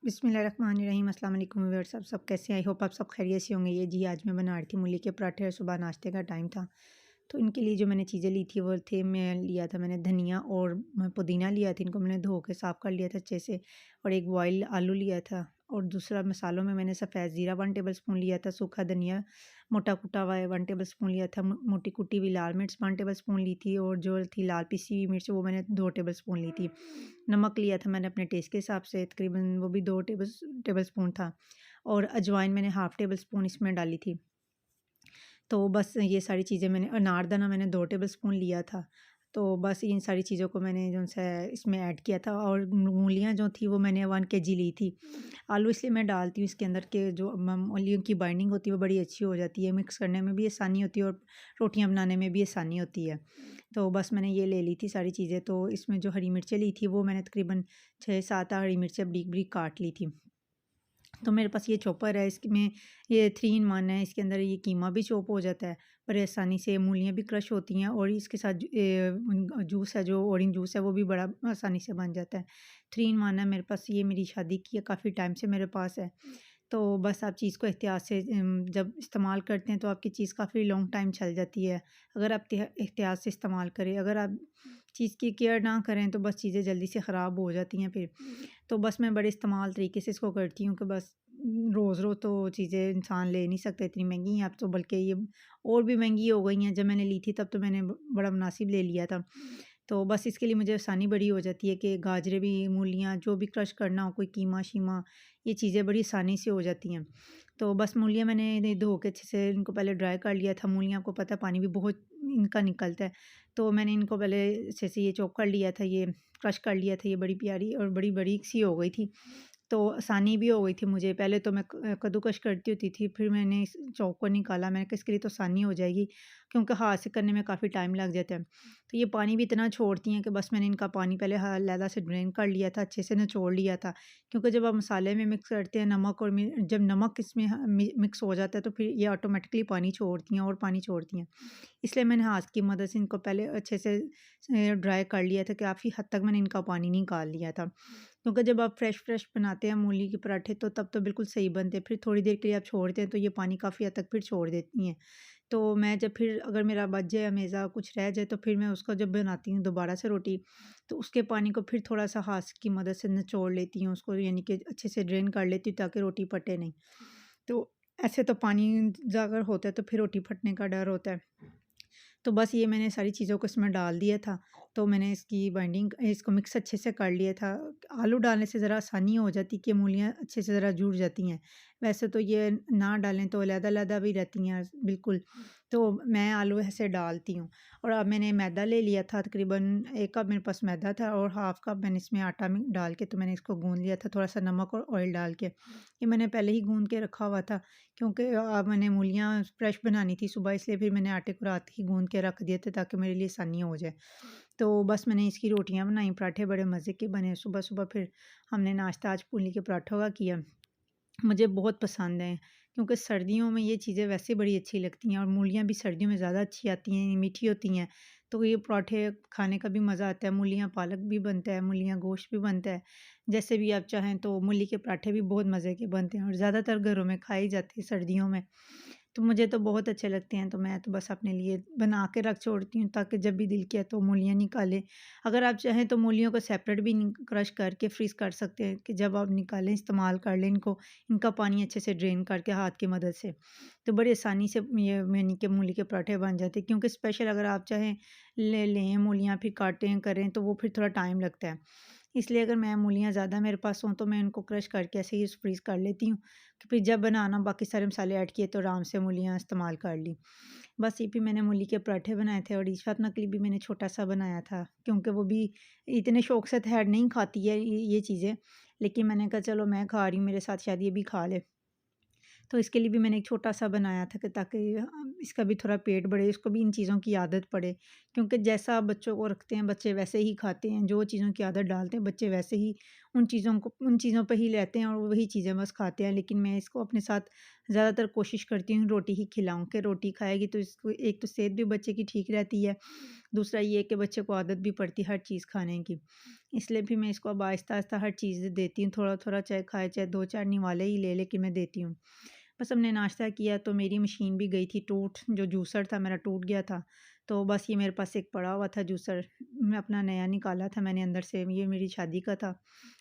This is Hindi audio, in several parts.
बिस्मिल्लाहिर्रहमानिर्रहीम अस्सलाम वालेकुम व्यूअर्स, आप सब कैसे हैं? आई होप आप सब खैरियत से होंगे। ये जी आज मैं बना रही थी मूली के पराठे और सुबह नाश्ते का टाइम था। तो इनके लिए जो मैंने चीज़ें ली थी वो थे, मैं लिया था मैंने धनिया और पुदीना लिया था। इनको मैंने धो के साफ़ कर लिया था अच्छे से, और एक बॉयल आलू लिया था। और दूसरा मसालों में मैंने सफ़ेद ज़ीरा 1 टेबल स्पून लिया था, सूखा धनिया मोटा कुटा हुआ 1 टेबल स्पून लिया था, मोटी कुटी हुई लाल मिर्च 1 टेबल स्पून ली थी, और जो थी लाल पिसी हुई मिर्च वो मैंने 2 टेबल स्पून ली थी। नमक लिया था मैंने अपने टेस्ट के हिसाब से, तकरीबन वो भी 2 टेबल स्पून था, और अजवाइन मैंने हाफ़ टेबल स्पून इसमें डाली थी। तो बस ये सारी चीज़ें मैंने, अनारदाना मैंने 2 टेबल स्पून लिया था। तो बस इन सारी चीज़ों को मैंने जो है इसमें ऐड किया था, और मूलियाँ जो थी वो मैंने 1 केजी ली थी। आलू इसलिए मैं डालती हूँ इसके अंदर के जो मूलियों की बाइंडिंग होती है वो बड़ी अच्छी हो जाती है, मिक्स करने में भी आसानी होती है और रोटियाँ बनाने में भी आसानी होती है। तो बस मैंने ये ले ली थी सारी चीज़ें। तो इसमें जो हरी मिर्चें ली थी वो मैंने तकरीबन 6-7 हरी मिर्चें बारीक-बारीक काट ली थी। तो मेरे पास ये चॉपर है, इसमें ये 3 इन 1 है, इसके अंदर ये कीमा भी चॉप हो जाता है, बड़े आसानी से मूलियाँ भी क्रश होती हैं, और इसके साथ जूस है, जो ऑरेंज जूस है वो भी बड़ा आसानी से बन जाता है। 3 इन 1 है मेरे पास, ये मेरी शादी की है, काफ़ी टाइम से मेरे पास है। तो बस आप चीज़ को एहतियात से जब इस्तेमाल करते हैं तो आपकी चीज़ काफ़ी लॉन्ग टाइम चल जाती है, अगर आप एहतियात से इस्तेमाल करें। अगर आप चीज़ की केयर ना करें तो बस चीज़ें जल्दी से ख़राब हो जाती हैं फिर। तो बस मैं बड़े इस्तेमाल तरीके से इसको करती हूँ कि बस रोज़-रोज़ तो चीज़ें इंसान ले नहीं सकते, इतनी महँगी हैं अब तो, बल्कि ये और भी महँगी हो गई हैं। जब मैंने ली थी तब तो मैंने बड़ा मुनासिब ले लिया था। तो बस इसके लिए मुझे आसानी बड़ी हो जाती है कि गाजरें भी, मूलियाँ जो भी क्रश करना हो, कोई कीमा-शीमा, ये चीज़ें बड़ी आसानी से हो जाती हैं। तो बस मूलियाँ मैंने इन्हें धो के अच्छे से इनको पहले ड्राई कर लिया था। मूलियाँ आपको पता है पानी भी बहुत इनका निकलता है। तो मैंने इनको पहले अच्छे से ये चॉप कर लिया था, ये क्रश कर लिया था, ये बड़ी प्यारी और बड़ी बारीक सी हो गई थी। तो आसानी भी हो गई थी मुझे। पहले तो मैं कद्दूकस करती होती थी, फिर मैंने इस चॉप को निकाला। मैंने कहा इसके लिए तो आसानी हो जाएगी, क्योंकि हाथ से करने में काफ़ी टाइम लग जाता है। तो ये पानी भी इतना छोड़ती हैं कि बस मैंने इनका पानी पहले अलहदा से ड्रेन कर लिया था, अच्छे से निचोड़ लिया था। क्योंकि जब आप मसाले में मिक्स करते हैं नमक और जब नमक इसमें मिक्स हो जाता है तो फिर ये ऑटोमेटिकली पानी छोड़ती हैं और पानी छोड़ती हैं। इसलिए मैंने हाथ की मदद से इनको पहले अच्छे से ड्राई कर लिया था, काफ़ी हद तक मैंने इनका पानी निकाल लिया था। क्योंकि जब आप फ्रेश बनाते हैं मूली के पराठे तो तब तो बिल्कुल सही बनते हैं, फिर थोड़ी देर के लिए आप छोड़ते हैं तो ये पानी काफ़ी हद तक फिर छोड़ देती हैं। तो मैं जब फिर अगर मेरा बच जाए मेज़ा कुछ रह जाए तो फिर मैं उसको जब बनाती हूँ दोबारा से रोटी, तो उसके पानी को फिर थोड़ा-सा हाथ की मदद से निचोड़ लेती हूँ उसको, यानी कि अच्छे से ड्रेन कर लेती हूँ ताकि रोटी फटे नहीं। तो ऐसे तो पानी अगर होता है तो फिर रोटी फटने का डर होता है। तो बस ये मैंने सारी चीज़ों को इसमें डाल दिया था। तो मैंने इसकी बाइंडिंग इसको मिक्स अच्छे से कर लिया था। आलू डालने से ज़रा आसानी हो जाती कि मूलियाँ अच्छे से ज़रा जुड़ जाती हैं। वैसे तो ये ना डालें तो अलग-अलग भी रहती हैं बिल्कुल। तो मैं आलू ऐसे डालती हूँ। और अब मैंने मैदा ले लिया था, तकरीबन 1 कप मेरे पास मैदा था, और हाफ़ कप मैंने इसमें आटा में डाल के तो मैंने इसको गूँध लिया था, थोड़ा-सा नमक और ऑयल डाल के। ये मैंने पहले ही गूँध के रखा हुआ था, क्योंकि मैंने मूलियाँ फ्रेश बनानी थी सुबह, इसलिए फिर मैंने आटे को रात ही गूँध के रख दिए थे ताकि मेरे लिए आसानी हो जाए। तो बस मैंने इसकी रोटियाँ बनाई, पराठे बड़े मज़े के बने। सुबह-सुबह फिर हमने नाश्ता आज मूली के पराठों का किया। मुझे बहुत पसंद हैं, क्योंकि सर्दियों में ये चीज़ें वैसे बड़ी अच्छी लगती हैं, और मूलियाँ भी सर्दियों में ज़्यादा अच्छी आती हैं, मीठी होती हैं। तो ये पराठे खाने का भी मज़ा आता है। मूलियाँ पालक भी बनता है, मूलियाँ गोश्त भी बनता है। जैसे भी आप चाहें तो मूली के पराठे भी बहुत मज़े के बनते हैं और ज़्यादातर घरों में खाए जाते हैं सर्दियों में। तो मुझे तो बहुत अच्छे लगते हैं, तो मैं तो बस अपने लिए बना के रख छोड़ती हूँ ताकि जब भी दिल किया तो मूलियाँ निकालें। अगर आप चाहें तो मूलियों को सेपरेट भी क्रश करके फ्रीज़ कर सकते हैं कि जब आप निकालें इस्तेमाल कर लें इनको, इनका पानी अच्छे से ड्रेन करके हाथ की मदद से। तो बड़ी आसानी से ये यानी कि मूली के पराठे बन जाते हैं, क्योंकि स्पेशल अगर आप चाहें ले लें मूलियाँ फिर काटें करें तो वो फिर थोड़ा टाइम लगता है। इसलिए अगर मैं मूलियाँ ज़्यादा मेरे पास हों तो मैं इनको क्रश करके ऐसे ही फ्रीज़ कर लेती हूँ, कि फिर जब बनाना बाकी सारे मसाले ऐड किए तो आराम से मूलियाँ इस्तेमाल कर ली। बस ये भी मैंने मूली के पराठे बनाए थे, और ईश फातिमा के लिए भी मैंने छोटा-सा बनाया था, क्योंकि वो भी इतने शौक से तो नहीं खाती है ये चीज़ें, लेकिन मैंने कहा चलो मैं खा रही हूँ, मेरे साथ शायद ये भी खा ले। तो इसके लिए भी मैंने एक छोटा-सा बनाया था कि ताकि इसका भी थोड़ा पेट बढ़े, इसको भी इन चीज़ों की आदत पड़े। क्योंकि जैसा आप बच्चों को रखते हैं, बच्चे वैसे ही खाते हैं, जो चीज़ों की आदत डालते हैं, बच्चे वैसे ही उन चीज़ों पे ही रहते हैं और वही चीज़ें बस खाते हैं। लेकिन मैं इसको अपने साथ ज़्यादातर कोशिश करती हूँ रोटी ही खिलाऊँ, कि रोटी खाएगी तो इसको एक तो सेहत भी बच्चे की ठीक रहती है, दूसरा ये है कि बच्चे को आदत भी पड़ती है हर चीज़ खाने की। इसलिए भी मैं इसको अब आहिस्ता-आहिस्ता हर चीज़ देती हूँ, थोड़ा-थोड़ा चाहे खाए, चाहे 2-4 निवाले ही ले, लेकिन मैं देती हूँ। बस हमने नाश्ता किया तो मेरी मशीन भी गई थी टूट, जो जूसर था मेरा टूट गया था। तो बस ये मेरे पास एक पड़ा हुआ था जूसर, मैं अपना नया निकाला था मैंने अंदर से, ये मेरी शादी का था,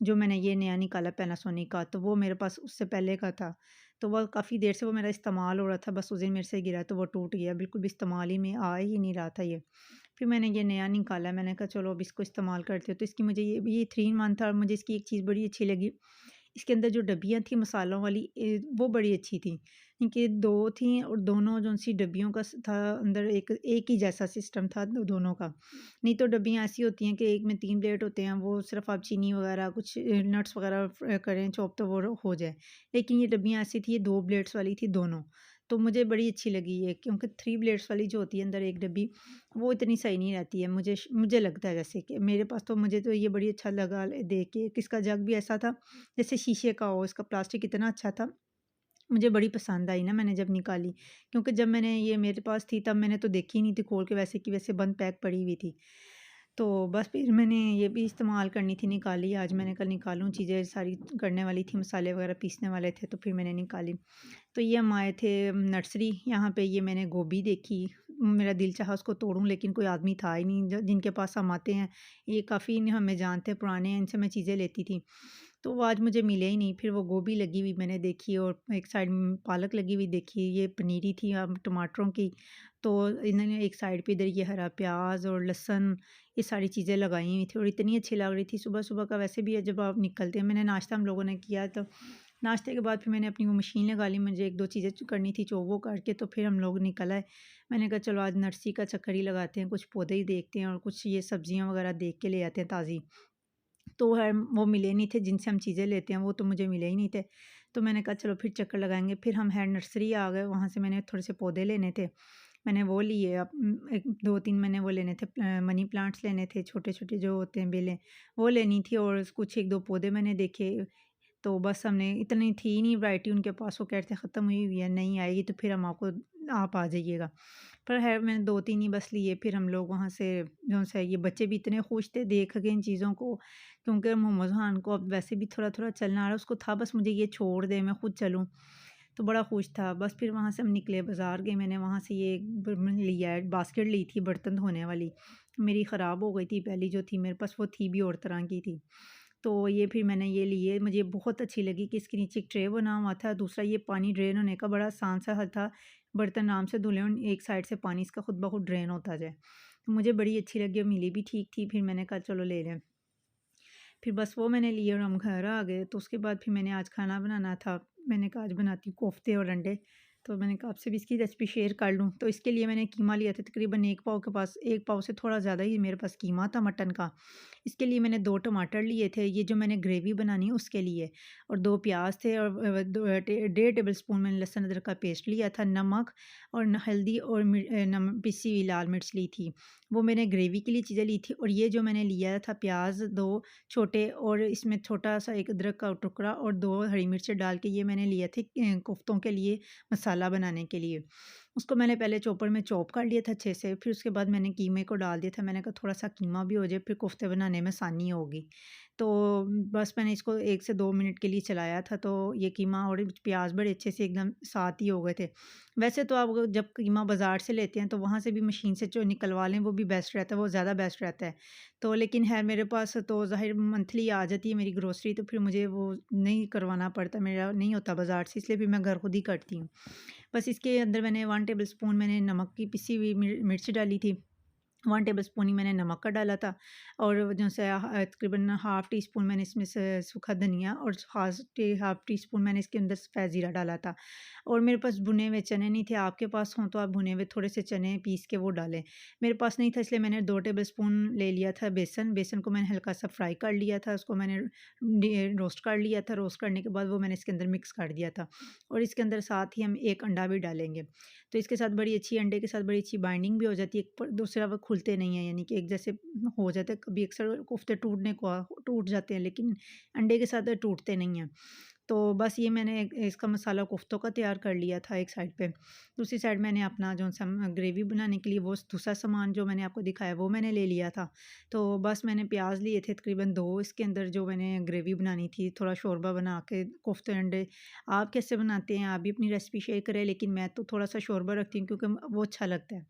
जो मैंने ये नया निकाला पैनासोनिक का, तो वो मेरे पास उससे पहले का था। तो वो काफ़ी देर से वो मेरा इस्तेमाल हो रहा था, बस उस दिन मेरे से गिरा तो वो टूट गया, बिल्कुल भी इस्तेमाल ही में आ ही नहीं रहा था ये। फिर मैंने ये नया निकाला, मैंने कहा चलो अब इसको इस्तेमाल करती हूँ। तो इसकी मुझे ये 3 इन 1 था और मुझे इसकी एक चीज़ बड़ी अच्छी लगी। इसके अंदर जो डब्बियाँ थी मसालों वाली वो बड़ी अच्छी थी। इनके 2 थी और दोनों जो-सी डब्बियों का था अंदर एक एक ही जैसा सिस्टम था दोनों का। नहीं तो डब्बियाँ ऐसी होती हैं कि एक में 3 ब्लेड होते हैं, वो सिर्फ़ आप चीनी वगैरह कुछ नट्स वगैरह करें चॉप तो वो हो जाए। लेकिन ये डब्बियाँ ऐसी थी, ये 2 ब्लेड्स वाली थी दोनों। तो मुझे बड़ी अच्छी लगी ये, क्योंकि 3 ब्लेड्स वाली जो होती है अंदर एक डब्बी, वो इतनी सही नहीं रहती है। मुझे लगता है वैसे कि मेरे पास तो मुझे तो ये बड़ी अच्छा लगा देख के कि इसका जग भी ऐसा था जैसे शीशे का हो, इसका प्लास्टिक इतना अच्छा था, मुझे बड़ी पसंद आई ना मैंने जब निकाली। क्योंकि जब मैंने ये मेरे पास थी तब मैंने तो देखी ही नहीं थी खोल के, वैसे की वैसे बंद पैक पड़ी हुई थी। तो बस फिर मैंने ये भी इस्तेमाल करनी थी, निकाली। आज मैंने कल निकालूँ, चीज़ें सारी करने वाली थी, मसाले वगैरह पीसने वाले थे, तो फिर मैंने निकाली। तो ये हम आए थे नर्सरी, यहाँ पे ये मैंने गोभी देखी, मेरा दिल चाहा उसको तोड़ूँ, लेकिन कोई आदमी था ही नहीं, जिनके पास हम आते हैं ये काफ़ी हमें जानते हैं, पुराने हैं, इनसे मैं चीज़ें लेती थी। तो वो आज मुझे मिले ही नहीं, फिर वो गोभी लगी हुई मैंने देखी और एक साइड में पालक लगी हुई देखी, ये पनीरी थी टमाटरों की। तो इन्होंने एक साइड पे इधर ये हरा प्याज और लहसुन, ये सारी चीज़ें लगाई हुई थी और इतनी अच्छी लग रही थी। सुबह-सुबह का वैसे भी जब आप निकलते हैं, मैंने नाश्ता हम लोगों ने किया, तो नाश्ते के बाद फिर मैंने अपनी वो मशीन लगा ली, मुझे 1-2 चीज़ें करनी थी वो करके तो फिर हम लोग निकल आए। मैंने कहा चलो आज नर्सरी का चक्कर ही लगाते हैं, कुछ पौधे ही देखते हैं और कुछ ये सब्जियाँ वगैरह देख के ले आते हैं ताज़ी। तो है वो मिले नहीं थे, जिनसे हम चीज़ें लेते हैं वो तो मुझे मिले ही नहीं थे। तो मैंने कहा चलो फिर चक्कर लगाएँगे, फिर हम है नर्सरी आ गए, वहाँ से मैंने थोड़े से पौधे लेने थे। मैंने वो लिए, एक 2-3 मैंने वो लेने थे, मनी प्लांट्स लेने थे, छोटे-छोटे जो होते हैं बेलें, वो लेनी थी और कुछ 1-2 पौधे मैंने देखे। तो बस हमने, इतनी थी नहीं वैरायटी उनके पास, वो कह रहे थे ख़त्म हुई हुई है, नहीं आएगी तो फिर हम आप आ जाइएगा। पर है मैंने 2-3 ही बस लिए, फिर हम लोग वहाँ से जो है, ये बच्चे भी इतने खुश थे देख के इन चीज़ों को, क्योंकि मोहम्मद खान को अब वैसे भी थोड़ा-थोड़ा चलना आ रहा है, उसको था बस मुझे ये छोड़ दे, मैं खुद चलूँ, तो बड़ा खुश था। बस फिर वहाँ से हम निकले, बाज़ार गए, मैंने वहाँ से ये मैंने लिया है, बास्केट ली थी बर्तन धोने वाली, मेरी ख़राब हो गई थी पहली जो थी मेरे पास, वो थी भी और तरह की थी। तो ये फिर मैंने ये लिए, मुझे बहुत अच्छी लगी कि इसके नीचे एक ट्रे बना हुआ था, दूसरा ये पानी ड्रेन होने का बड़ा आसान सा हल था, बर्तन आराम से धुले और एक साइड से पानी इसका खुद ब खुद ड्रेन होता जाए। तो मुझे बड़ी अच्छी लगी और मिली भी ठीक थी, फिर मैंने कहा चलो ले लें। फिर बस वो मैंने लिए और हम घर आ गए, तो उसके बाद फिर मैंने आज खाना बनाना था। मैंने कहा आज बनाती हूँ कोफ्ते और अंडे, तो मैंने कहा आपसे भी इसकी रेसिपी शेयर कर लूँ। तो इसके लिए मैंने कीमा लिया था तकरीबन 1 पाव के पास, 1 पाव से थोड़ा ज़्यादा ही मेरे पास कीमा था मटन का। इसके लिए मैंने 2 टमाटर लिए थे, ये जो मैंने ग्रेवी बनानी है उसके लिए, और 2 प्याज़ थे और 1.5 टेबल स्पून मैंने लहसुन अदरक का पेस्ट लिया था, नमक और हल्दी और पिसी हुई लाल मिर्च ली थी। वो मैंने ग्रेवी के लिए चीज़ें ली थी, और ये जो मैंने लिया था प्याज़ 2 छोटे, और इसमें छोटा-सा एक अदरक का टुकड़ा और 2 हरी मिर्चें डाल के ये मैंने लिए थे कोफ्तों के लिए, मसाला बनाने के लिए। उसको मैंने पहले चॉपर में चॉप कर लिया था अच्छे से, फिर उसके बाद मैंने कीमे को डाल दिया था। मैंने कहा थोड़ा-सा कीमा भी हो जाए, फिर कोफ्ते बनाने में आसानी होगी। तो बस मैंने इसको 1 से 2 मिनट के लिए चलाया था, तो ये कीमा और प्याज़ बड़े अच्छे से एकदम साथ ही हो गए थे। वैसे तो आप जब कीमा बाज़ार से लेते हैं तो वहाँ से भी मशीन से जो निकलवा लें वो भी बेस्ट रहता है, वो ज़्यादा बेस्ट रहता है। तो लेकिन है मेरे पास तो ज़ाहिर मंथली आ जाती है मेरी ग्रोसरी, तो फिर मुझे वो नहीं करवाना पड़ता, मेरा नहीं होता बाज़ार से, इसलिए फिर मैं घर खुद ही करती हूँ। बस इसके अंदर मैंने 1 टेबल स्पून मैंने नमक की पिसी हुई मिर्च डाली थी। 1 टेबल स्पून ही मैंने नमक का डाला था, और जो से तकरीबन हाफ़ टी स्पून मैंने इसमें से सूखा धनिया और हाफ़ टी स्पून मैंने इसके अंदर सफ़ेद ज़ीरा डाला था। और मेरे पास भुने हुए चने नहीं थे, आपके पास हों तो आप भुने हुए थोड़े से चने पीस के वो डालें। मेरे पास नहीं था, इसलिए मैंने 2 टेबल स्पून ले लिया था बेसन, बेसन को मैंने हल्का सा फ्राई कर लिया था, उसको मैंने रोस्ट कर लिया था, रोस्ट करने के बाद वो मैंने इसके अंदर मिक्स कर दिया था, और इसके अंदर साथ ही हम 1 अंडा भी डालेंगे। तो इसके साथ बड़ी अच्छी, अंडे के साथ बड़ी अच्छी बाइंडिंग भी हो जाती है, एक पर दूसरा वो खुलते नहीं हैं, यानी कि एक जैसे हो जाता है, कभी अक्सर कोफ्ते टूट जाते हैं, लेकिन अंडे के साथ टूटते नहीं हैं। तो बस ये मैंने इसका मसाला कोफ्तों का तैयार कर लिया था एक साइड पे। दूसरी साइड मैंने अपना जो-सा ग्रेवी बनाने के लिए वो दूसरा सामान जो मैंने आपको दिखाया वो मैंने ले लिया था। तो बस मैंने प्याज़ लिए थे तकरीबन 2, इसके अंदर जो मैंने ग्रेवी बनानी थी, थोड़ा शोरबा बना के कोफ्ते अंडे। आप कैसे बनाते हैं? आप भी अपनी रेसिपी शेयर करें, लेकिन मैं तो थोड़ा-सा शोरबा रखती हूँ क्योंकि वो अच्छा लगता है।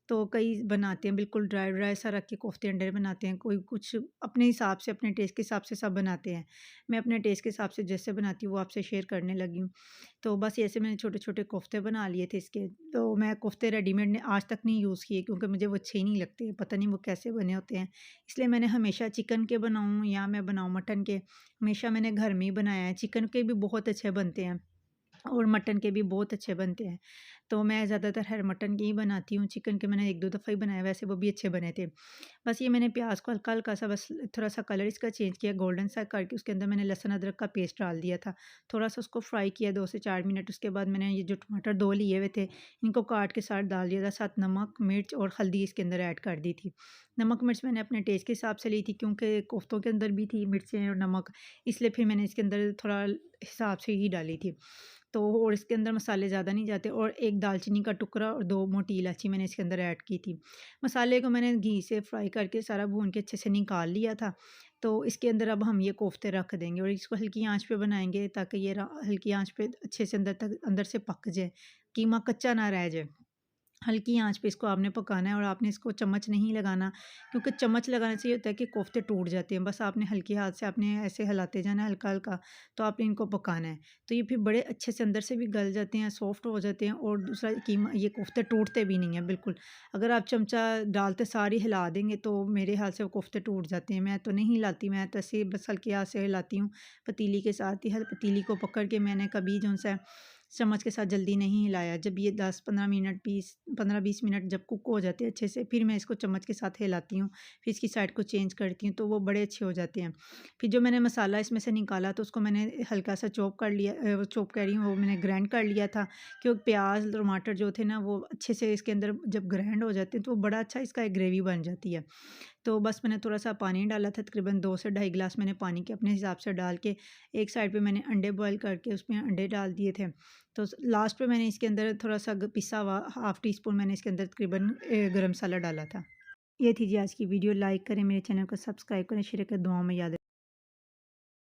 तो कई बनाते हैं बिल्कुल ड्राई ड्राई सा रख के कोफ्ते अंडे बनाते हैं, कोई कुछ अपने हिसाब से, अपने टेस्ट के हिसाब से सब बनाते हैं। मैं अपने टेस्ट के हिसाब से जैसे बनाती हूँ वो आपसे शेयर करने लगी हूँ। तो बस ऐसे मैंने छोटे-छोटे कोफ्ते बना लिए थे इसके। तो मैं कोफ्ते रेडीमेड ने आज तक नहीं यूज़ किए क्योंकि मुझे वो अच्छे ही नहीं लगते, पता नहीं वो कैसे बने होते हैं। इसलिए मैंने हमेशा चिकन के बनाऊँ या मैं बनाऊँ मटन के, हमेशा मैंने घर में ही बनाया है। चिकन के भी बहुत अच्छे बनते हैं। और मटन के भी बहुत अच्छे बनते हैं। तो मैं ज़्यादातर हर मटन के ही बनाती हूँ, चिकन के मैंने 1-2 दफ़ा ही बनाए, वैसे वो भी अच्छे बने थे। बस ये मैंने प्याज़ को हल्का-हल्का सा बस थोड़ा-सा कलर इसका चेंज किया, गोल्डन सा करके उसके अंदर मैंने लहसुन अदरक का पेस्ट डाल दिया था। थोड़ा-सा उसको फ्राई किया 2 से 4 मिनट, उसके बाद मैंने ये जो टमाटर 2 लिए हुए थे, इनको काट के साथ डाल दिया था, साथ नमक, मिर्च और हल्दी इसके अंदर ऐड कर दी थी। नमक, मिर्च मैंने अपने टेस्ट के हिसाब से ली थी क्योंकि कोफ्तों के अंदर भी थी मिर्चें और नमक, इसलिए फिर मैंने इसके अंदर थोड़ा हिसाब से ही डाली थी। तो और इसके अंदर मसाले ज़्यादा नहीं जाते, और एक दालचीनी का टुकड़ा और 2 मोटी इलायची मैंने इसके अंदर ऐड की थी। मसाले को मैंने घी से फ्राई करके सारा भून के अच्छे से निकाल लिया था। तो इसके अंदर अब हम ये कोफ्ते रख देंगे और इसको हल्की आँच पे बनाएँगे ताकि ये हल्की आँच पे अच्छे से अंदर से पक जाए, कीमा कच्चा ना रह जाए। हल्की आँच पे इसको आपने पकाना है और आपने इसको चम्मच नहीं लगाना, क्योंकि चम्मच लगाने से ये होता है कि कोफ्ते टूट जाते हैं। बस आपने हल्के हाथ से आपने ऐसे हिलाते जाना है हल्का-हल्का, तो आपने इनको पकाना है। तो ये फिर बड़े अच्छे से अंदर से भी गल जाते हैं, सॉफ्ट हो जाते हैं, और दूसरा कीमा ये कोफ्ते टूटते भी नहीं हैं बिल्कुल। अगर आप चमचा डालते सार ही हिला देंगे तो मेरे ख़्याल से वो कोफ्ते टूट जाते हैं। मैं तो नहीं हिलाती, मैं तो ऐसे ही बस हल्के हाथ से हिलाती हूँ। पतीली के साथ ही पतीली को पकड़ के मैंने कभी जो-सा चम्मच के साथ जल्दी नहीं हिलाया। जब ये 10-15 मिनट 15-20 मिनट जब कुक हो जाते हैं अच्छे से, फिर मैं इसको चम्मच के साथ हिलाती हूँ। फिर इसकी साइड को चेंज करती हूँ, तो वो बड़े अच्छे हो जाते हैं। फिर जो मैंने मसाला इसमें से निकाला तो उसको मैंने हल्का सा चॉप कर लिया, वो चॉप कह रही हूँ, वो मैंने ग्राइंड कर लिया था, क्योंकि प्याज़, टमाटर जो थे ना वो अच्छे से इसके अंदर जब ग्राइंड हो जाते हैं तो वो बड़ा अच्छा इसका एक ग्रेवी बन जाती है। तो बस मैंने थोड़ा-सा पानी डाला था, तकरीबन 2 से ढाई गिलास मैंने पानी के अपने हिसाब से डाल के, एक साइड पे मैंने अंडे बॉयल करके उसमें अंडे डाल दिए थे। तो लास्ट में मैंने इसके अंदर थोड़ा-सा पिसा हुआ हाफ़ टी स्पून मैंने इसके अंदर तकरीबन गरम मसाला डाला था। ये थी जी आज की वीडियो। लाइक करें, मेरे चैनल को सब्सक्राइब करें, शेयर करें, दुआओं में याद